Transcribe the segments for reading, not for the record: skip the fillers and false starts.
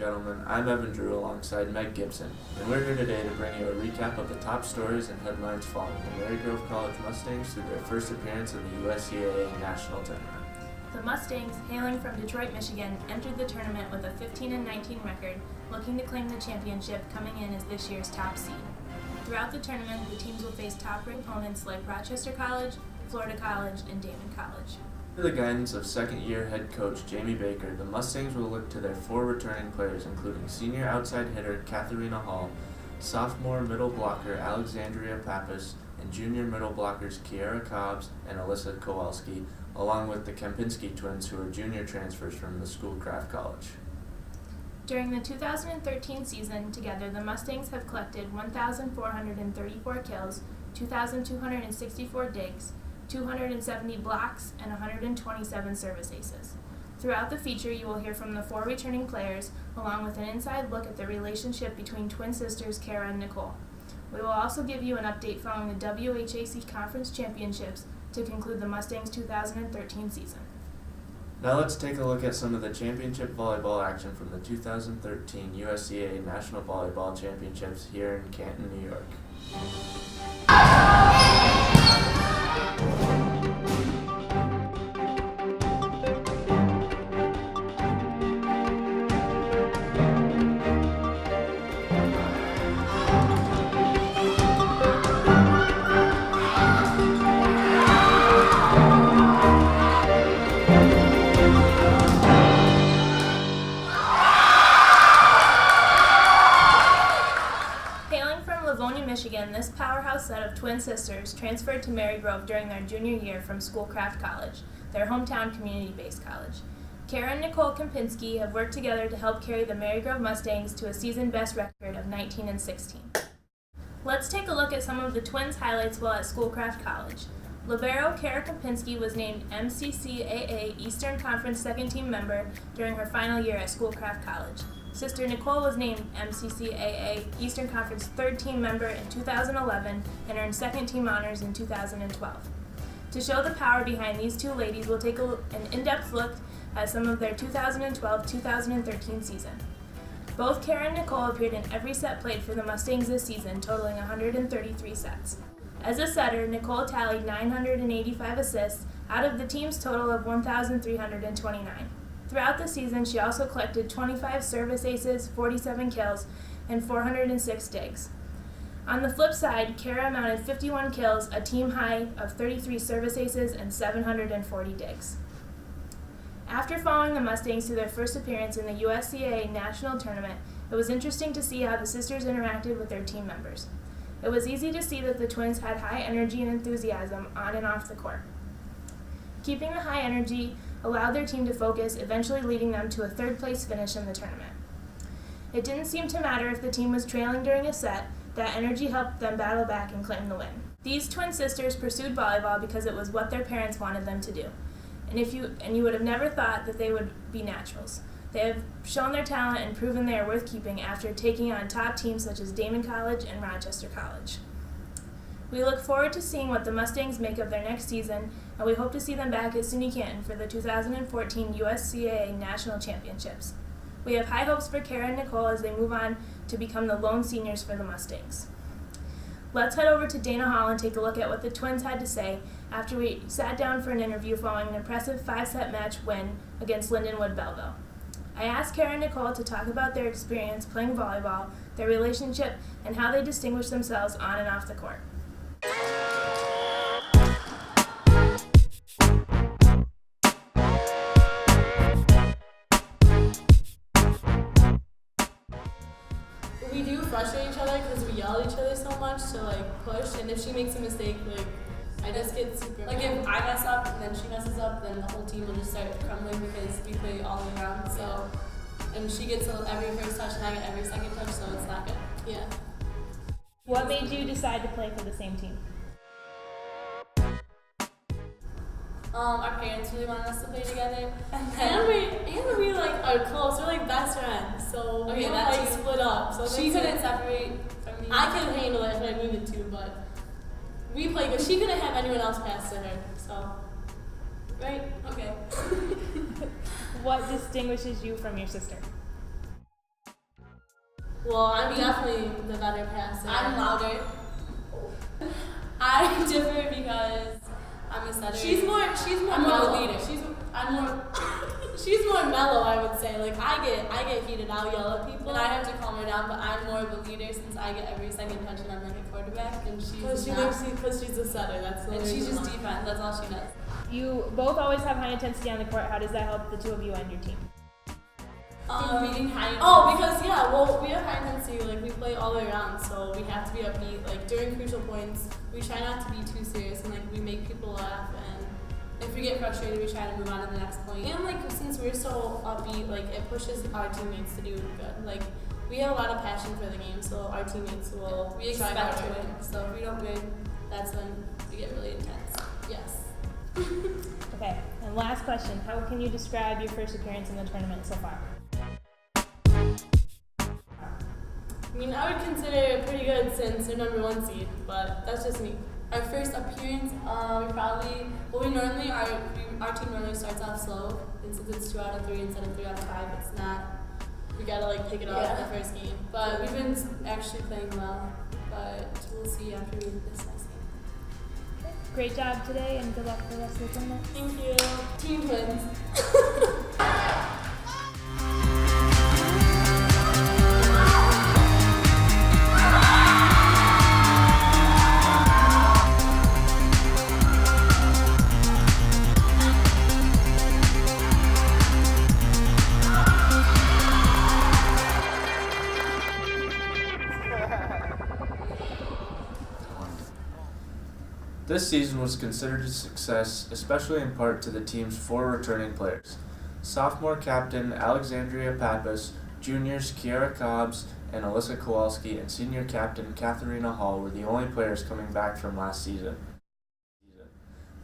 gentlemen. I'm Evan Drew alongside Meg Gibson, and we're here today to bring you a recap of the top stories and headlines following the Marygrove College Mustangs through their first appearance in the USCAA National Tournament. The Mustangs, hailing from Detroit, Michigan, entered the tournament with a 15-19 record, looking to claim the championship, coming in as this year's top seed. Throughout the tournament, the teams will face top-ranked opponents like Rochester College, Florida College, and Damon College. Under the guidance of second-year head coach Jamie Baker, the Mustangs will look to their four returning players, including senior outside hitter Katharina Hall, sophomore middle blocker Alixandria Pappas, and junior middle blockers Kiara Cobbs and Alyssa Kowalski, along with the Kempinski twins, who are junior transfers from the Schoolcraft College. During the 2013 season, together, the Mustangs have collected 1,434 kills, 2,264 digs, 270 blocks, and 127 service aces. Throughout the feature, you will hear from the four returning players, along with an inside look at the relationship between twin sisters Kiara and Nicole. We will also give you an update following the WHAC Conference Championships to conclude the Mustangs' 2013 season. Now let's take a look at some of the championship volleyball action from the 2013 USCAA National Volleyball Championships here in Canton, New York. Michigan, this powerhouse set of twin sisters transferred to Marygrove during their junior year from Schoolcraft College, their hometown community-based college. Kiara and Nicole Kempinski have worked together to help carry the Marygrove Mustangs to a season-best record of 19-16. Let's take a look at some of the twins' highlights while at Schoolcraft College. Libero Kiara Kempinski was named MCCAA Eastern Conference second-team member during her final year at Schoolcraft College. Sister Nicole was named MCCAA Eastern Conference third-team member in 2011 and earned second-team honors in 2012. To show the power behind these two ladies, we'll take an in-depth look at some of their 2012-2013 season. Both Kiara and Nicole appeared in every set played for the Mustangs this season, totaling 133 sets. As a setter, Nicole tallied 985 assists out of the team's total of 1,329. Throughout the season, she also collected 25 service aces, 47 kills, and 406 digs. On the flip side, Kiara mounted 51 kills, a team high of 33 service aces, and 740 digs. After following the Mustangs to their first appearance in the USCAA National Tournament, it was interesting to see how the sisters interacted with their team members. It was easy to see that the twins had high energy and enthusiasm on and off the court. Keeping the high energy allowed their team to focus, eventually leading them to a third-place finish in the tournament. It didn't seem to matter if the team was trailing during a set, that energy helped them battle back and claim the win. These twin sisters pursued volleyball because it was what their parents wanted them to do, and you would have never thought that they would be naturals. They have shown their talent and proven they are worth keeping after taking on top teams such as Damon College and Rochester College. We look forward to seeing what the Mustangs make of their next season, and we hope to see them back at SUNY Canton for the 2014 USCAA National Championships. We have high hopes for Kiara and Nicole as they move on to become the lone seniors for the Mustangs. Let's head over to Dana Hall and take a look at what the twins had to say after we sat down for an interview following an impressive 5-set match win against Lindenwood Belleville. I asked Kiara and Nicole to talk about their experience playing volleyball, their relationship, and how they distinguish themselves on and off the court. We do frustrate each other because we yell at each other so much to push, and if she makes a mistake, I just get super if I mess up and then she messes up, then the whole team will just start crumbling because we play all the way around. So, and she gets every first touch and I get every second touch, so it's not good. Yeah. What made you decide to play for the same team? Our parents really wanted us to play together, and we are close. We're best friends, so we don't split up. So she couldn't separate from me. I couldn't handle it if I needed to, but we play good. She couldn't have anyone else pass to her, so right? Okay. What distinguishes you from your sister? Well, I'm definitely the better passer. I'm louder. I differ because I'm a setter. She's more mellow. Leader. She's more mellow, I would say. Like I get heated, I'll yell at people and I have to calm her down, but I'm more of a leader since I get every second touch and I'm like a quarterback and she's she's a setter. That's the and she's just defense, that's all she does. You both always have high intensity on the court. How does that help the two of you and your team? Being high intensity. We have high intensity, like we play all the way around, so we have to be upbeat. Like during crucial points, we try not to be too serious and like we make people laugh, and if we get frustrated, we try to move on to the next point. And like since we're so upbeat, like it pushes our teammates to do good. Like we have a lot of passion for the game, so our teammates will expect to win. So if we don't win, that's when we get really intense. Yes. Okay, and last question. How can you describe your first appearance in the tournament so far? I mean, I would consider it pretty good since they're number 1 seed, but that's just me. Our first appearance, our team normally starts off slow, and since it's 2 out of 3 instead of 3 out of 5, it's not, we gotta like pick it up in the first game. But we've been actually playing well, but we'll see after this next game. Great job today, and good luck for the rest of the tournament. Thank you. Team Twins. This season was considered a success, especially in part to the team's 4 returning players. Sophomore captain Alixandria Pappas, juniors Kiara Cobbs and Alyssa Kowalski, and senior captain Katharina Hall were the only players coming back from last season.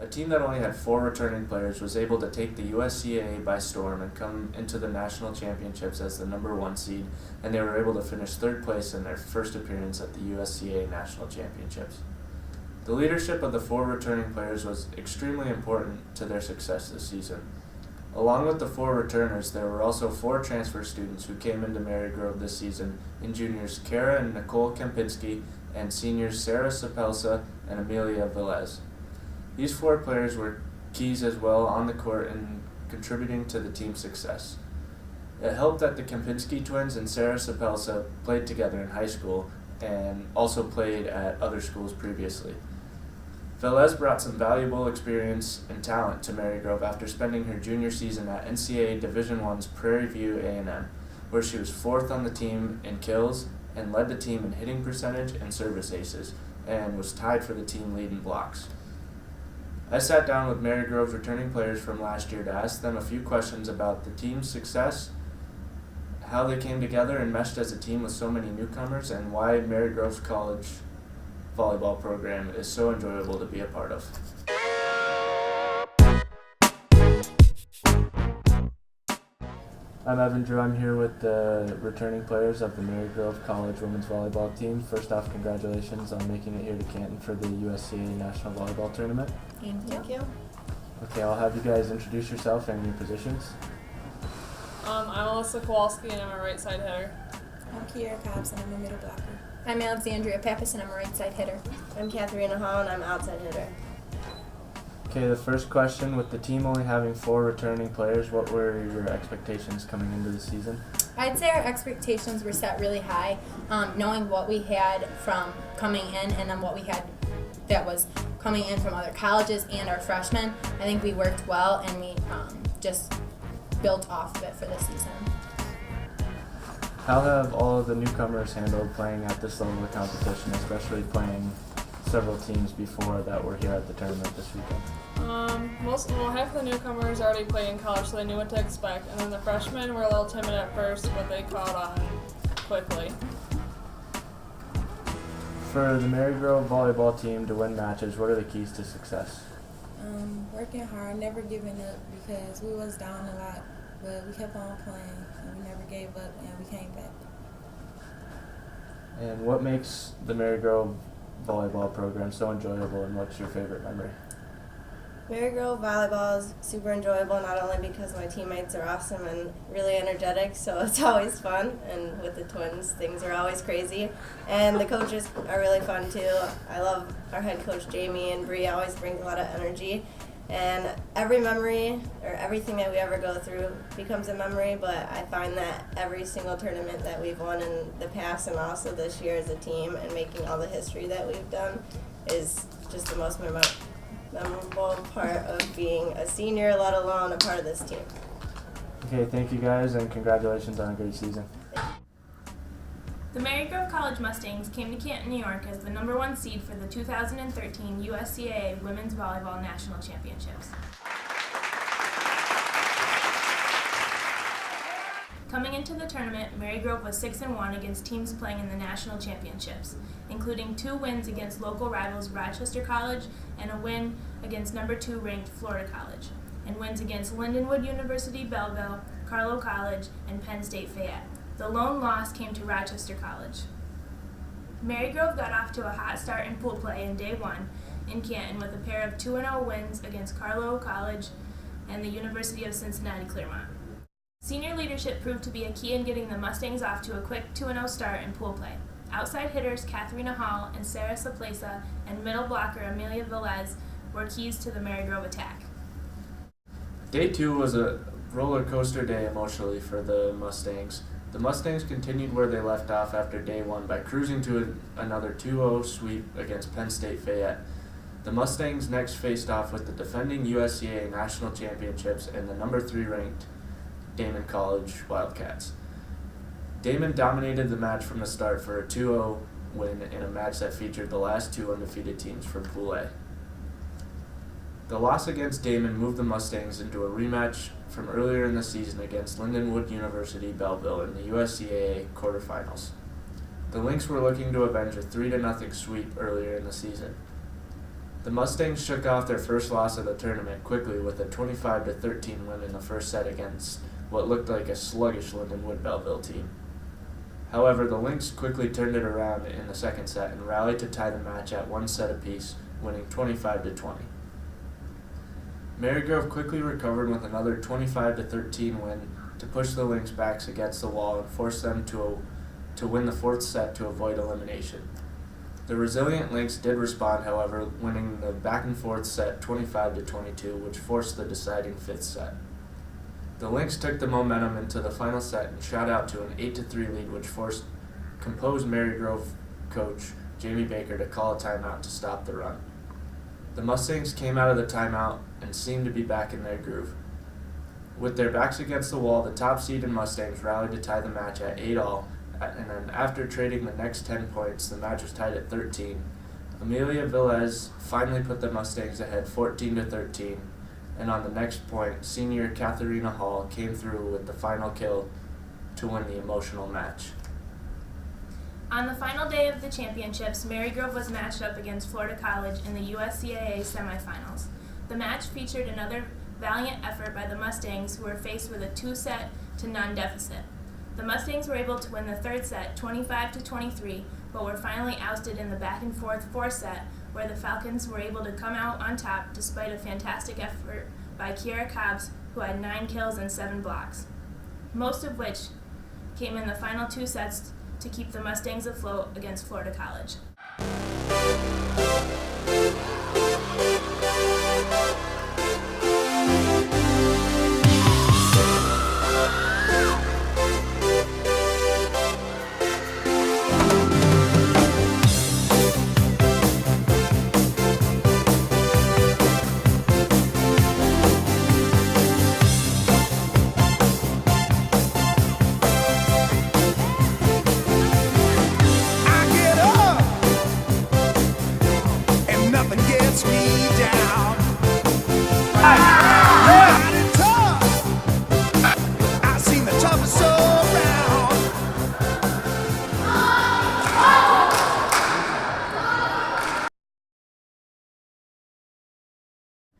A team that only had 4 returning players was able to take the USCAA by storm and come into the national championships as the number 1 seed, and they were able to finish 3rd place in their first appearance at the USCAA national championships. The leadership of the 4 returning players was extremely important to their success this season. Along with the 4 returners, there were also 4 transfer students who came into Marygrove this season in juniors Kara and Nicole Kempinski and seniors Sarah Sapelsa and Amelia Velez. These 4 players were keys as well on the court in contributing to the team's success. It helped that the Kempinski twins and Sarah Sapelsa played together in high school and also played at other schools previously. Velez brought some valuable experience and talent to Marygrove after spending her junior season at NCAA Division I's Prairie View A&M, where she was 4th on the team in kills and led the team in hitting percentage and service aces, and was tied for the team lead in blocks. I sat down with Marygrove's returning players from last year to ask them a few questions about the team's success, how they came together and meshed as a team with so many newcomers, and why Marygrove's college volleyball program is so enjoyable to be a part of. I'm Evan Drew. I'm here with the returning players of the Marygrove College women's volleyball team. First off, congratulations on making it here to Canton for the USCAA National Volleyball Tournament. Thank you. Okay, I'll have you guys introduce yourself and your positions. I'm Alyssa Kowalski and I'm a right side hitter. I'm Kiara Cobbs and I'm a middle blocker. I'm Alixandria Pappas and I'm a right side hitter. I'm Katharina Hall and I'm outside hitter. Okay, the first question, with the team only having 4 returning players, what were your expectations coming into the season? I'd say our expectations were set really high, knowing what we had from coming in and then what we had that was coming in from other colleges and our freshmen. I think we worked well and we just built off of it for this season. How have all of the newcomers handled playing at this level of competition, especially playing several teams before that were here at the tournament this weekend? Half of the newcomers already played in college, so they knew what to expect, and then the freshmen were a little timid at first, but they caught on quickly. For the Marygrove volleyball team to win matches, what are the keys to success? Working hard, never giving up because we was down a lot, but we kept on playing and we never gave up and we came back. And what makes the Marygrove volleyball program so enjoyable, and what's your favorite memory? Marygrove volleyball is super enjoyable, not only because my teammates are awesome and really energetic, so it's always fun, and with the twins, things are always crazy. And the coaches are really fun too. I love our head coach Jamie, and Bree always brings a lot of energy. And every memory or everything that we ever go through becomes a memory, but I find that every single tournament that we've won in the past and also this year as a team and making all the history that we've done is just the most memorable part of being a senior, let alone a part of this team. Okay, thank you guys, and congratulations on a great season. The Marygrove College Mustangs came to Canton, New York as the #1 seed for the 2013 USCAA Women's Volleyball National Championships. Coming into the tournament, Marygrove was 6-1 against teams playing in the national championships, including 2 wins against local rivals Rochester College and a win against #2 ranked Florida College, and wins against Lindenwood University Belleville, Carlow College, and Penn State Fayette. The lone loss came to Rochester College. Marygrove got off to a hot start in pool play in day 1 in Canton with a pair of 2-0 wins against Carlow College and the University of Cincinnati Clermont. Senior leadership proved to be a key in getting the Mustangs off to a quick 2-0 start in pool play. Outside hitters Katharina Hall and Sarah Saplesa and middle blocker Amelia Velez were keys to the Marygrove attack. Day 2 was a roller coaster day emotionally for the Mustangs. The Mustangs continued where they left off after day 1 by cruising to another 2-0 sweep against Penn State Fayette. The Mustangs next faced off with the defending USCAA National Championships and the #3 ranked Damon College Wildcats. Damon dominated the match from the start for a 2-0 win in a match that featured the last 2 undefeated teams from Pool A. The loss against Damon moved the Mustangs into a rematch from earlier in the season against Lindenwood University Belleville in the USCAA quarterfinals. The Lynx were looking to avenge a 3-0 sweep earlier in the season. The Mustangs shook off their first loss of the tournament quickly with a 25-13 win in the first set against what looked like a sluggish Lindenwood Belleville team. However, the Lynx quickly turned it around in the second set and rallied to tie the match at 1 set apiece, winning 25-20. Marygrove quickly recovered with another 25-13 win to push the Lynx backs against the wall and force them to win the 4th set to avoid elimination. The resilient Lynx did respond, however, winning the back-and-forth set 25-22, which forced the deciding 5th set. The Lynx took the momentum into the final set and shot out to an 8-3 lead, which forced composed Marygrove coach Jamie Baker to call a timeout to stop the run. The Mustangs came out of the timeout and seemed to be back in their groove. With their backs against the wall, the top seed and Mustangs rallied to tie the match at 8-all, and then after trading the next 10 points, the match was tied at 13. Amelia Velez finally put the Mustangs ahead 14-13, and on the next point, senior Katharina Hall came through with the final kill to win the emotional match. On the final day of the championships, Marygrove was matched up against Florida College in the USCAA semifinals. The match featured another valiant effort by the Mustangs, who were faced with a 2-0 deficit. The Mustangs were able to win the 3rd set 25-23, but were finally ousted in the back-and-forth 4th set, where the Falcons were able to come out on top despite a fantastic effort by Kiara Cobbs, who had 9 kills and 7 blocks, most of which came in the final 2 sets to keep the Mustangs afloat against Florida College.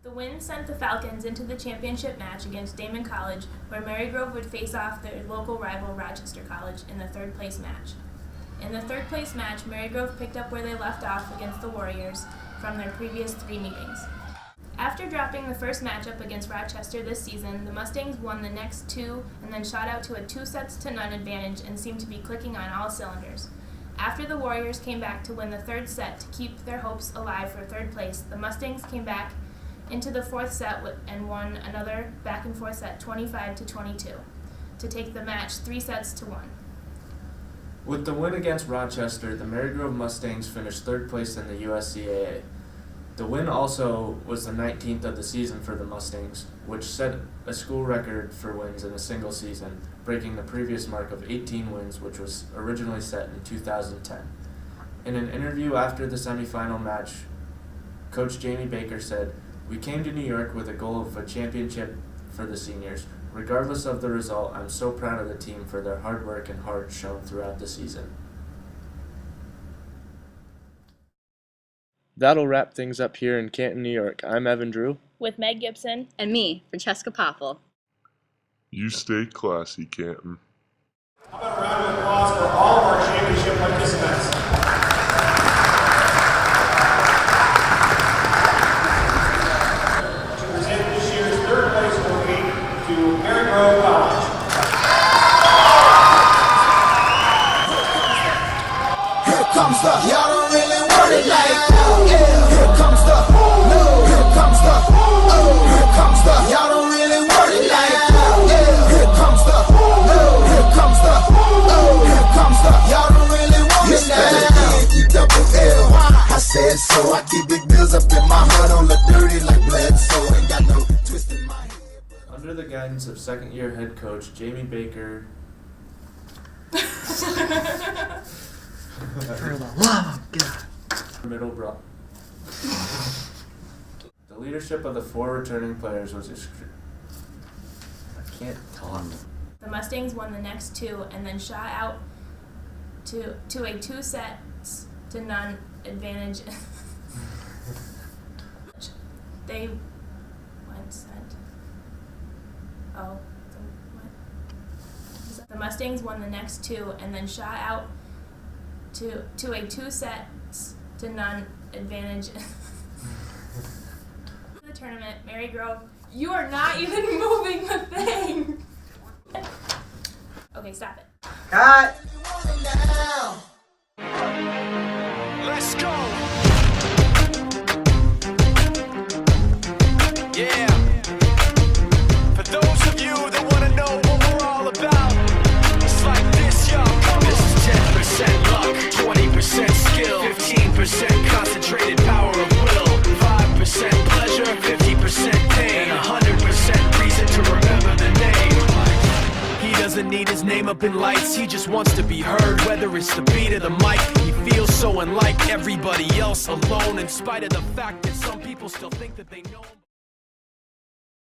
The win sent the Falcons into the championship match against Damon College, where Marygrove would face off their local rival Rochester College in the 3rd place match. In the 3rd place match, Marygrove picked up where they left off against the Warriors from their previous 3 meetings. After dropping the first matchup against Rochester this season, the Mustangs won the next two and then shot out to a 2-0 advantage and seemed to be clicking on all cylinders. After the Warriors came back to win the third set to keep their hopes alive for third place, the Mustangs came back into the fourth set and won another back-and-forth set 25-22 to take the match 3-1. With the win against Rochester, the Marygrove Mustangs finished third place in the USCAA. The win also was the 19th of the season for the Mustangs, which set a school record for wins in a single season, breaking the previous mark of 18 wins, which was originally set in 2010. In an interview after the semifinal match, Coach Jamie Baker said, "We came to New York with a goal of a championship for the seniors. Regardless of the result, I'm so proud of the team for their hard work and heart shown throughout the season." That'll wrap things up here in Canton, New York. I'm Evan Drew. With Meg Gibson. And me, Francesca Popple. You stay classy, Canton. How about a round of applause for all of our championship participants? To present this year's third place trophy to Marygrove College. Here comes the, y'all don't really want it like that. Here comes the, no. Here comes the, here comes the, y'all don't really want it like that. Here comes the, no. Here comes the, here comes the, y'all don't really want it like that. E-double-L, I said so. I keep big bills up in my heart on the dirty like Bledsoe. Ain't got no twist in my head. Under the guidance of second-year head coach Jamie Baker, For the love of God. The leadership of the four returning players was I can't talk. The Mustangs won the next two and then shot out to a 2-0 advantage. They went set. Oh, what? The Mustangs won the next two and then shot out to a 2-0 advantage. The tournament, Marygrove. You are not even moving the thing. Okay, stop it. Cut. Let's go. Yeah. For those of you that want to know what we're all about, it's like this, y'all. This is 10% luck, 20% skill, 15% concentrated power of will, 5% pleasure, 50% pain, and 100% reason to remember the name. He doesn't need his name up in lights, he just wants to be heard, whether it's the beat or the mic. He feels so unlike everybody else, alone, in spite of the fact that some people still think that they know him.